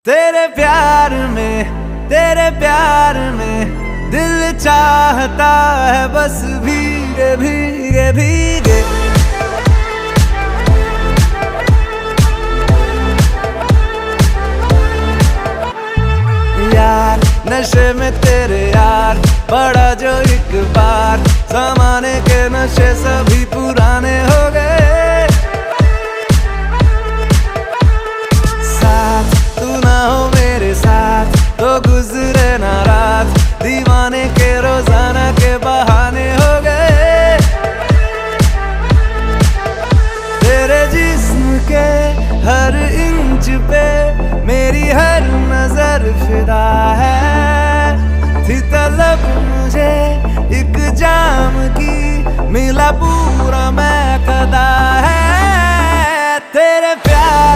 तेरे प्यार में दिल चाहता है बस भीगे भीगे भीगे। यार नशे में तेरे यार पड़ा जो एक बार, जमाने के नशे सभी पुराने हो गए। साथ तू ना हो मेरे साथ तो गुजरे ना रात, दीवाने के रोजाना के बहाने हो गए। तेरे जिस्म के हर इंच पे मेरी हर नजर फिदा है। थी तलब मुझे एक जाम की, मिला पूरा मैं कदा है। तेरे प्यार